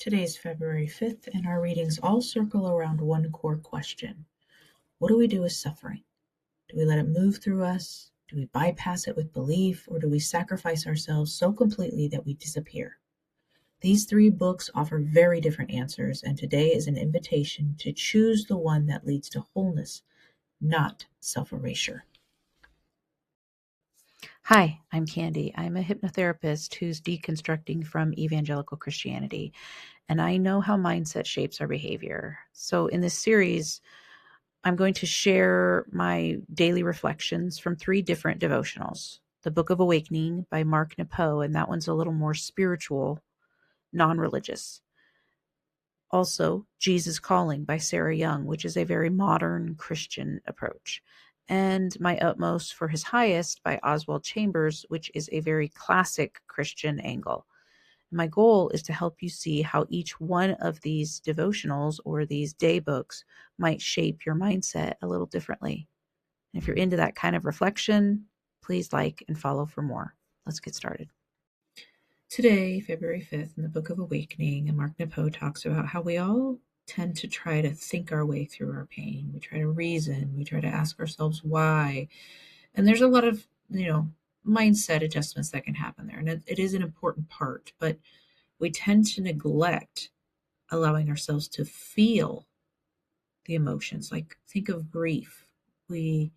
Today is February 5th, and our readings all circle around one core question. What do we do with suffering? Do we let it move through us? Do we bypass it with belief, or do we sacrifice ourselves so completely that we disappear? These three books offer very different answers, and today is an invitation to choose the one that leads to wholeness, not self-erasure. Hi, I'm Candy. I'm a hypnotherapist who's deconstructing from evangelical Christianity, and I know how mindset shapes our behavior. So, in this series, I'm going to share my daily reflections from three different devotionals. The Book of Awakening by Mark Nepo, and that one's a little more spiritual, non-religious. Also, Jesus Calling by Sarah Young, which is a very modern Christian approach. And My Utmost for His Highest by Oswald Chambers, which is a very classic Christian angle. My goal is to help you see how each one of these devotionals or these day books might shape your mindset a little differently. And if you're into that kind of reflection, please like and follow for more. Let's get started. Today, February 5th, in the Book of Awakening, and Mark Nepo talks about how we all tend to try to think our way through our pain. We try to reason, we try to ask ourselves why. And there's a lot of, mindset adjustments that can happen there. And it is an important part, but we tend to neglect allowing ourselves to feel the emotions. Like, think of grief. We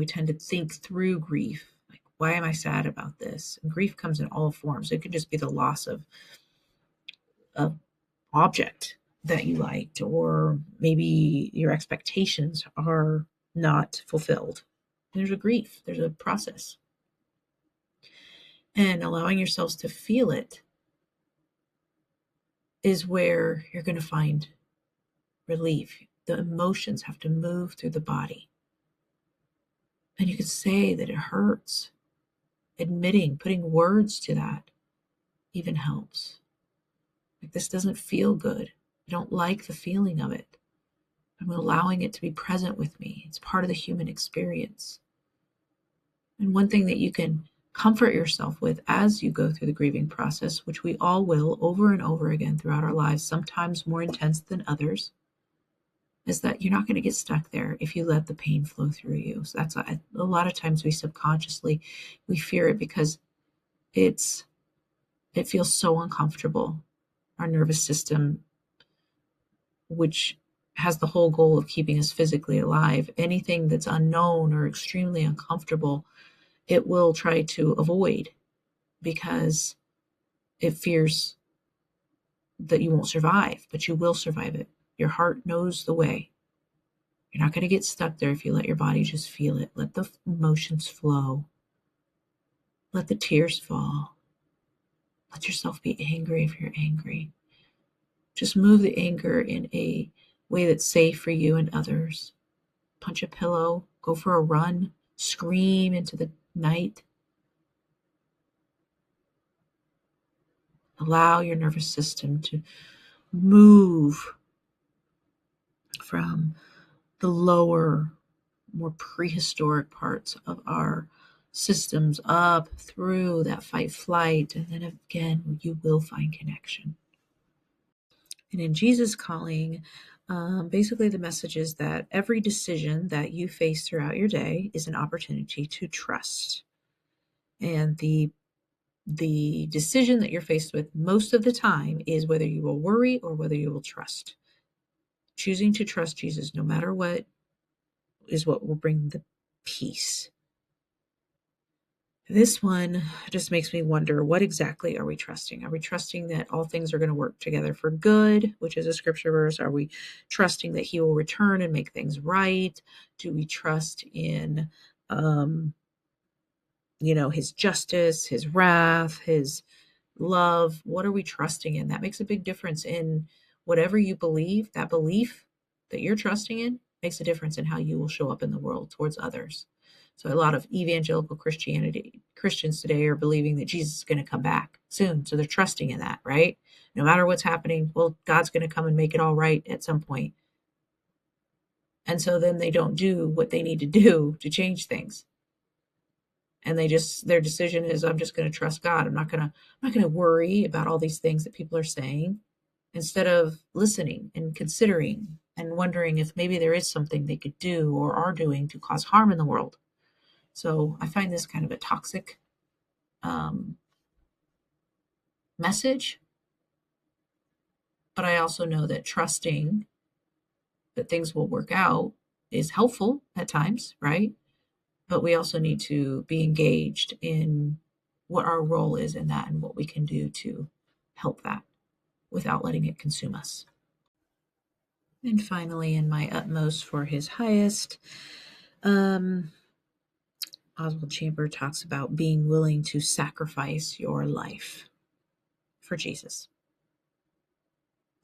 tend to think through grief. Like, why am I sad about this? And grief comes in all forms. It could just be the loss of an object that you liked, or maybe your expectations are not fulfilled. There's a grief, there's a process. And allowing yourselves to feel it is where you're going to find relief. The emotions have to move through the body. And you could say that it hurts. Admitting, putting words to that even helps. Like, this doesn't feel good. I don't like the feeling of it. I'm allowing it to be present with me. It's part of the human experience. And one thing that you can comfort yourself with as you go through the grieving process, which we all will over and over again throughout our lives, sometimes more intense than others, is that you're not going to get stuck there if you let the pain flow through you. So that's a lot of times we subconsciously, we fear it because it feels so uncomfortable. Our nervous system, which has the whole goal of keeping us physically alive, anything that's unknown or extremely uncomfortable, it will try to avoid because it fears that you won't survive, but you will survive it. Your heart knows the way. You're not going to get stuck there if you let your body just feel it. Let the emotions flow. Let the tears fall. Let yourself be angry if you're angry. Just move the anger in a way that's safe for you and others. Punch a pillow, go for a run, scream into the night. Allow your nervous system to move from the lower, more prehistoric parts of our systems up through that fight flight, and then again you will find connection. And in Jesus Calling, basically the message is that every decision that you face throughout your day is an opportunity to trust. And the decision that you're faced with most of the time is whether you will worry or whether you will trust. Choosing to trust Jesus no matter what is what will bring the peace. This one just makes me wonder, what exactly are we trusting? Are we trusting that all things are going to work together for good, which is a scripture verse? Are we trusting that he will return and make things right? Do we trust in, his justice, his wrath, his love? What are we trusting in? That makes a big difference in whatever you believe. That belief that you're trusting in makes a difference in how you will show up in the world towards others. So a lot of evangelical Christians today are believing that Jesus is going to come back soon. So they're trusting in that, right? No matter what's happening, well, God's going to come and make it all right at some point. And so then they don't do what they need to do to change things. and their decision is, I'm just going to trust God. I'm not going to worry about all these things that people are saying, instead of listening and considering and wondering if maybe there is something they could do or are doing to cause harm in the world. So I find this kind of a toxic message, but I also know that trusting that things will work out is helpful at times, right? But we also need to be engaged in what our role is in that and what we can do to help that without letting it consume us. And finally, in my utmost for his highest, Oswald Chamber talks about being willing to sacrifice your life for Jesus.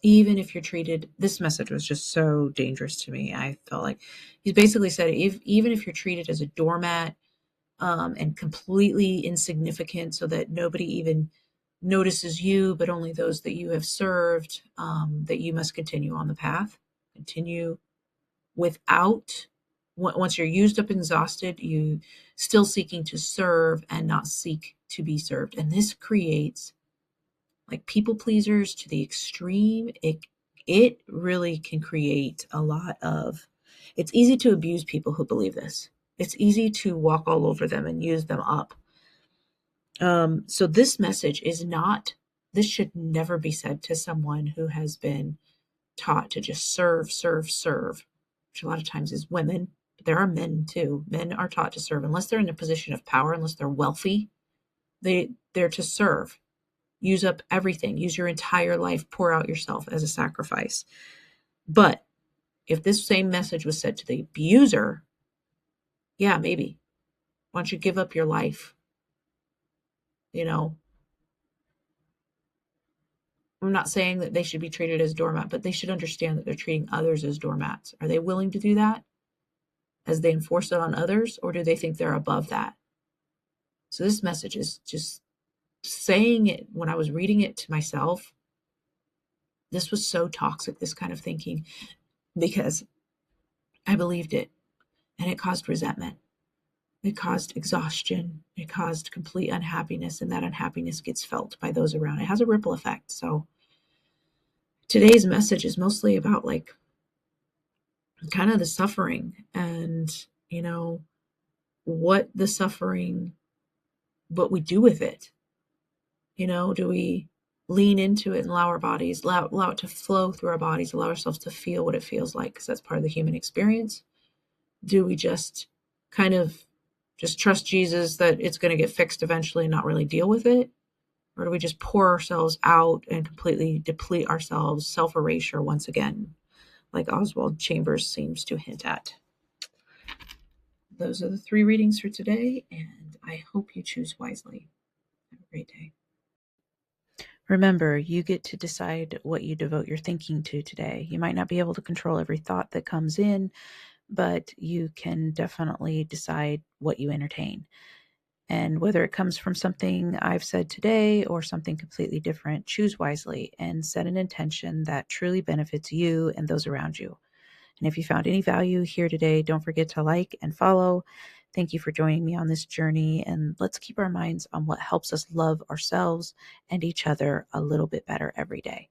Even if you're treated, this message was just so dangerous to me. I felt like he's basically said, even if you're treated as a doormat, and completely insignificant, so that nobody even notices you, but only those that you have served, that you must continue on the path, continue without, once you're used up and exhausted, you still seeking to serve and not seek to be served. And this creates like people pleasers to the extreme. It really can create a lot of, it's easy to abuse people who believe this. It's easy to walk all over them and use them up. So this message is not, this should never be said to someone who has been taught to just serve, serve, serve, which a lot of times is women. But there are men too. Men are taught to serve unless they're in a position of power, unless they're wealthy. They're to serve. Use up everything. Use your entire life. Pour out yourself as a sacrifice. But if this same message was said to the abuser, yeah, maybe. Why don't you give up your life? You know, I'm not saying that they should be treated as doormat, but they should understand that they're treating others as doormats. Are they willing to do that as they enforce it on others, or do they think they're above that? So this message is just saying it. When I was reading it to myself, this was so toxic, this kind of thinking, because I believed it, and it caused resentment. It caused exhaustion. It caused complete unhappiness, and that unhappiness gets felt by those around. It has a ripple effect. So today's message is mostly about like kind of the suffering and, what the suffering, what we do with it. Do we lean into it and allow our bodies, allow it to flow through our bodies, allow ourselves to feel what it feels like, because that's part of the human experience? Do we just kind of just trust Jesus that it's going to get fixed eventually and not really deal with it? Or do we just pour ourselves out and completely deplete ourselves, self-erasure once again, like Oswald Chambers seems to hint at? Those are the 3 readings for today, and I hope you choose wisely. Have a great day. Remember, you get to decide what you devote your thinking to today. You might not be able to control every thought that comes in, but you can definitely decide what you entertain. And whether it comes from something I've said today or something completely different, choose wisely and set an intention that truly benefits you and those around you. And if you found any value here today, don't forget to like and follow. Thank you for joining me on this journey, and let's keep our minds on what helps us love ourselves and each other a little bit better every day.